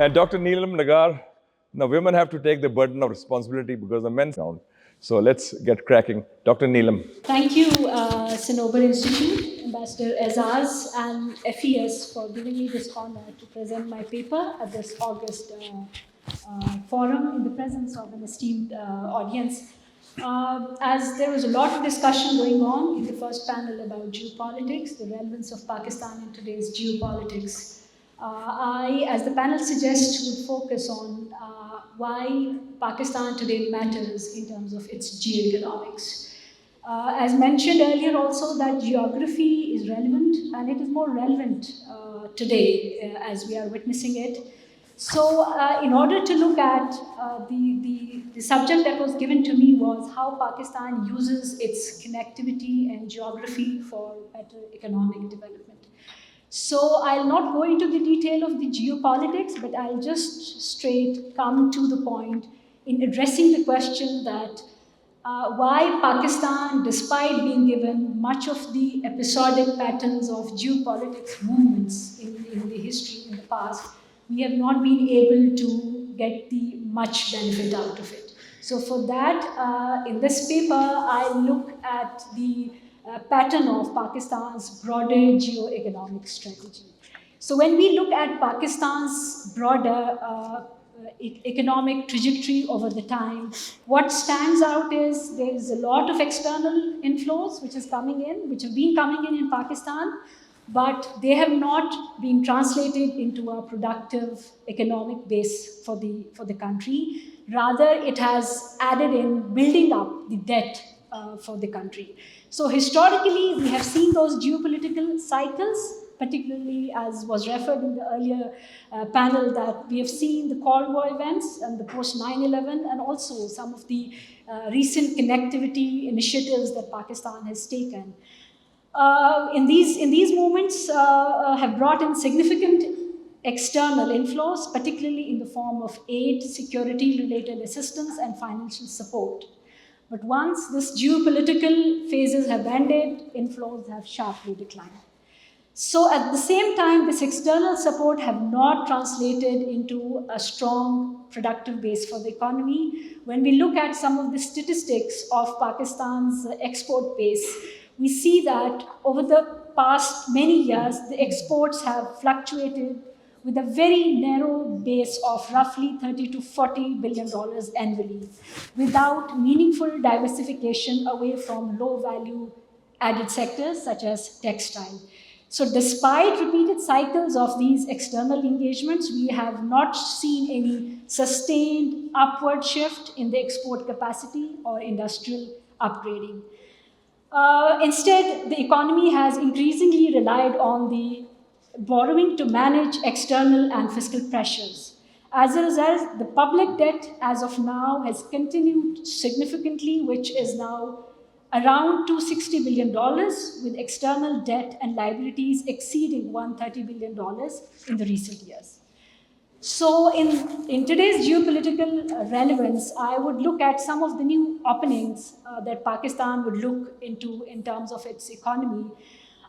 And Dr. Neelum, Nigar, now women have to take the burden of responsibility because the men's down. So let's get cracking. Dr. Neelum. Thank you, Sanober Institute, Ambassador Azaz, and FES for giving me this honor to present my paper at this August forum in the presence of an esteemed audience. As there was a lot of discussion going on in the first panel about geopolitics, the relevance of Pakistan in today's geopolitics, I, as the panel suggests, would focus on why Pakistan today matters in terms of its geoeconomics. As mentioned earlier also, that geography is relevant, and it is more relevant today as we are witnessing it. So in order to look at the subject that was given to me was how Pakistan uses its connectivity and geography for better economic development. So I'll not go into the detail of the geopolitics, but I'll just straight come to the point in addressing the question that why Pakistan, despite being given much of the episodic patterns of geopolitics movements in the history in the past, we have not been able to get the much benefit out of it. So for that, in this paper, I look at the pattern of Pakistan's broader geoeconomic strategy. So when we look at Pakistan's broader economic trajectory over the time, what stands out is there is a lot of external inflows which is coming in, which have been coming in Pakistan, but they have not been translated into a productive economic base for the country. Rather, it has added in building up the debt for the country. So historically, we have seen those geopolitical cycles, particularly as was referred in the earlier panel, that we have seen the Cold War events and the post 9/11, and also some of the recent connectivity initiatives that Pakistan has taken. In these moments have brought in significant external inflows, particularly in the form of aid, security-related assistance, and financial support. But once this geopolitical phases have ended, inflows have sharply declined. So at the same time, this external support have not translated into a strong productive base for the economy. When we look at some of the statistics of Pakistan's export base, we see that over the past many years, the exports have fluctuated with a very narrow base of roughly $30 to $40 billion annually, without meaningful diversification away from low-value added sectors such as textile. So despite repeated cycles of these external engagements, we have not seen any sustained upward shift in the export capacity or industrial upgrading. Instead, the economy has increasingly relied on the borrowing to manage external and fiscal pressures. As a result, the public debt as of now has continued significantly, which is now around $260 billion, with external debt and liabilities exceeding $130 billion in the recent years. So in today's geopolitical relevance, I would look at some of the new openings that Pakistan would look into in terms of its economy.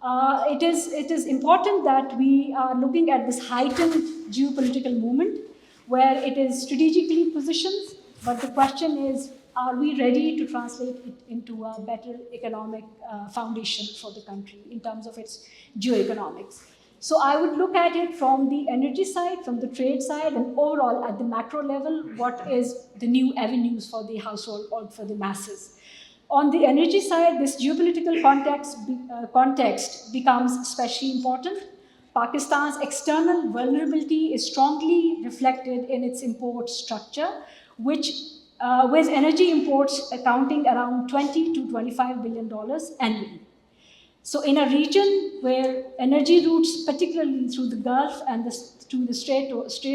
It is important that we are looking at this heightened geopolitical movement where it is strategically positioned, but the question is, are we ready to translate it into a better economic foundation for the country in terms of its geoeconomics? So I would look at it from the energy side, from the trade side, and overall at the macro level, what is the new avenues for the household or for the masses. On the energy side, this geopolitical context becomes especially important. Pakistan's external vulnerability is strongly reflected in its import structure, with energy imports accounting around $20 to $25 billion annually. So in a region where energy routes, particularly through the Gulf and through the Strait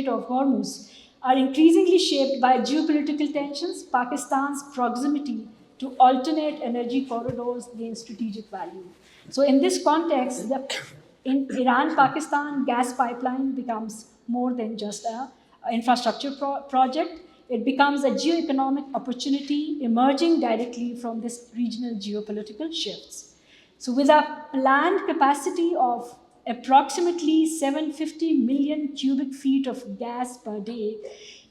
of Hormuz, are increasingly shaped by geopolitical tensions, Pakistan's proximity to alternate energy corridors gains strategic value. So in this context, the Iran-Pakistan gas pipeline becomes more than just an infrastructure project. It becomes a geoeconomic opportunity emerging directly from this regional geopolitical shifts. So with a planned capacity of approximately 750 million cubic feet of gas per day,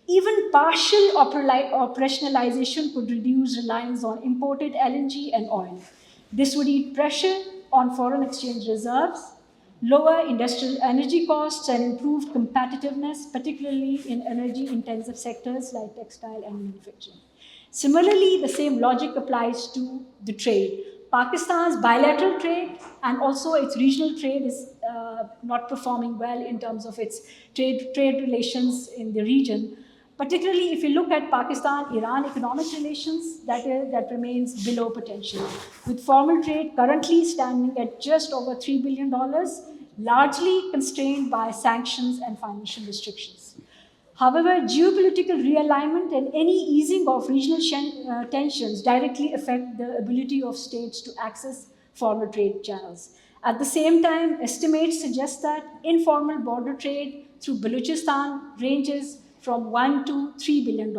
even partial operationalization could reduce reliance on imported LNG and oil. This would ease pressure on foreign exchange reserves, lower industrial energy costs, and improve competitiveness, particularly in energy intensive sectors like textile and manufacturing. Similarly, the same logic applies to the trade. Pakistan's bilateral trade and also its regional trade is not performing well in terms of its trade relations in the region. Particularly if you look at Pakistan-Iran economic relations, that remains below potential, with formal trade currently standing at just over $3 billion, largely constrained by sanctions and financial restrictions. However, geopolitical realignment and any easing of regional tensions directly affect the ability of states to access formal trade channels. At the same time, estimates suggest that informal border trade through Balochistan ranges from $1 to $3 billion,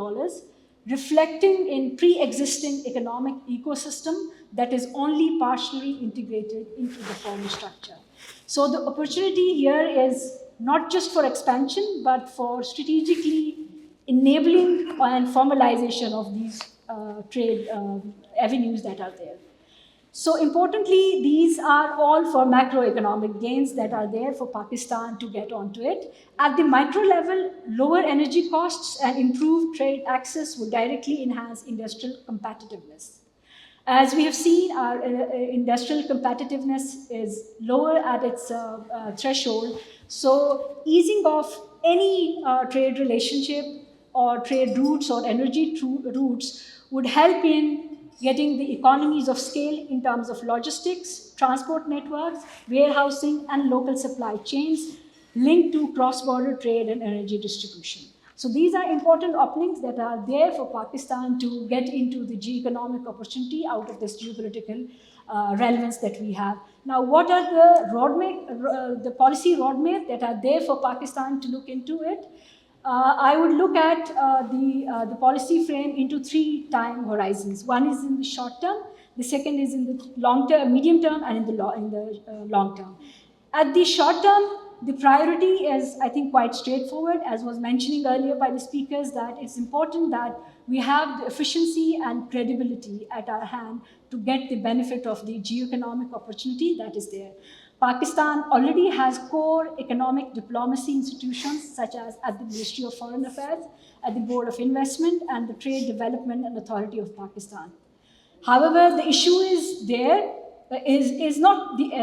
reflecting in pre-existing economic ecosystem that is only partially integrated into the formal structure. So the opportunity here is not just for expansion, but for strategically enabling and formalization of these trade avenues that are there. So importantly, these are all for macroeconomic gains that are there for Pakistan to get onto it. At the micro level, lower energy costs and improved trade access would directly enhance industrial competitiveness. As we have seen, our industrial competitiveness is lower at its threshold. So easing off any trade relationship or trade routes or energy routes would help in getting the economies of scale in terms of logistics, transport networks, warehousing, and local supply chains linked to cross-border trade and energy distribution. So these are important openings that are there for Pakistan to get into the geoeconomic opportunity out of this geopolitical relevance that we have. Now, what are the policy roadmap that are there for Pakistan to look into it? I would look at the policy frame into 3 time horizons. One is in the short term, the second is in the long term, medium term, and in the long term. At the short term, the priority is, I think, quite straightforward, as was mentioning earlier by the speakers, that it's important that we have the efficiency and credibility at our hand to get the benefit of the geoeconomic opportunity that is there. Pakistan already has core economic diplomacy institutions, such as at the Ministry of Foreign Affairs, at the Board of Investment, and the Trade Development and Authority of Pakistan. However, the issue is not the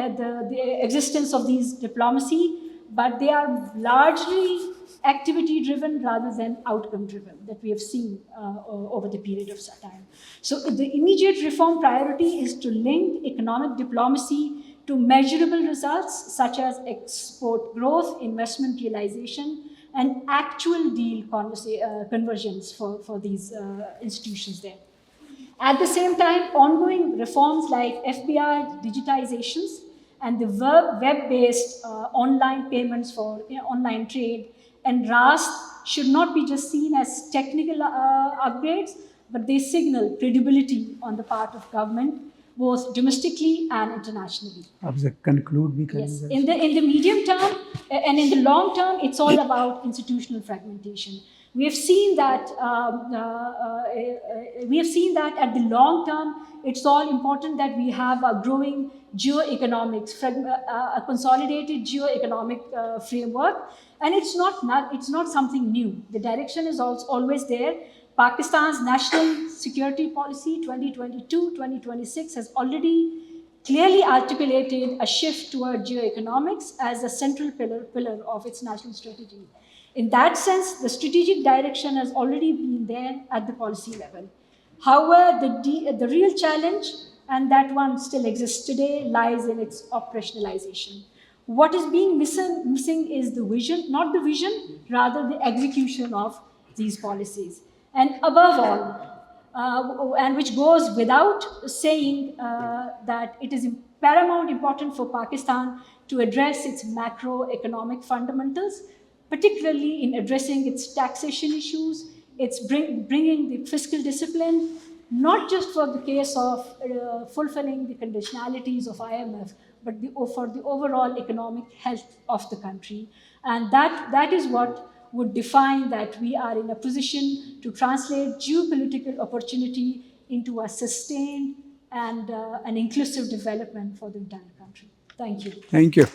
existence of these diplomacy, but they are largely activity driven rather than outcome driven that we have seen over the period of time. So the immediate reform priority is to link economic diplomacy to measurable results such as export growth, investment realization, and actual deal conversions for these institutions there. At the same time, ongoing reforms like FBI digitizations and the web-based online payments for online trade and RAST should not be just seen as technical upgrades, but they signal credibility on the part of government, both domestically and internationally. Conclude, we can. Yes, in the medium term and in the long term, it's all about institutional fragmentation. We have seen that at the long term, it's all important that we have a growing geoeconomics, a consolidated geoeconomic framework, and it's not something new. The direction is also always there. Pakistan's National Security Policy 2022-2026 has already clearly articulated a shift toward geoeconomics as a central pillar of its national strategy. In that sense, the strategic direction has already been there at the policy level. However, the real challenge, and that one still exists today, lies in its operationalization. What is being missing is the vision, not the vision, rather the execution of these policies. And above all, and which goes without saying, that it is paramount important for Pakistan to address its macroeconomic fundamentals, particularly in addressing its taxation issues, its bringing the fiscal discipline, not just for the case of fulfilling the conditionalities of IMF, but for the overall economic health of the country. And that is what would define that we are in a position to translate geopolitical opportunity into a sustained and an inclusive development for the entire country. Thank you. Thank you.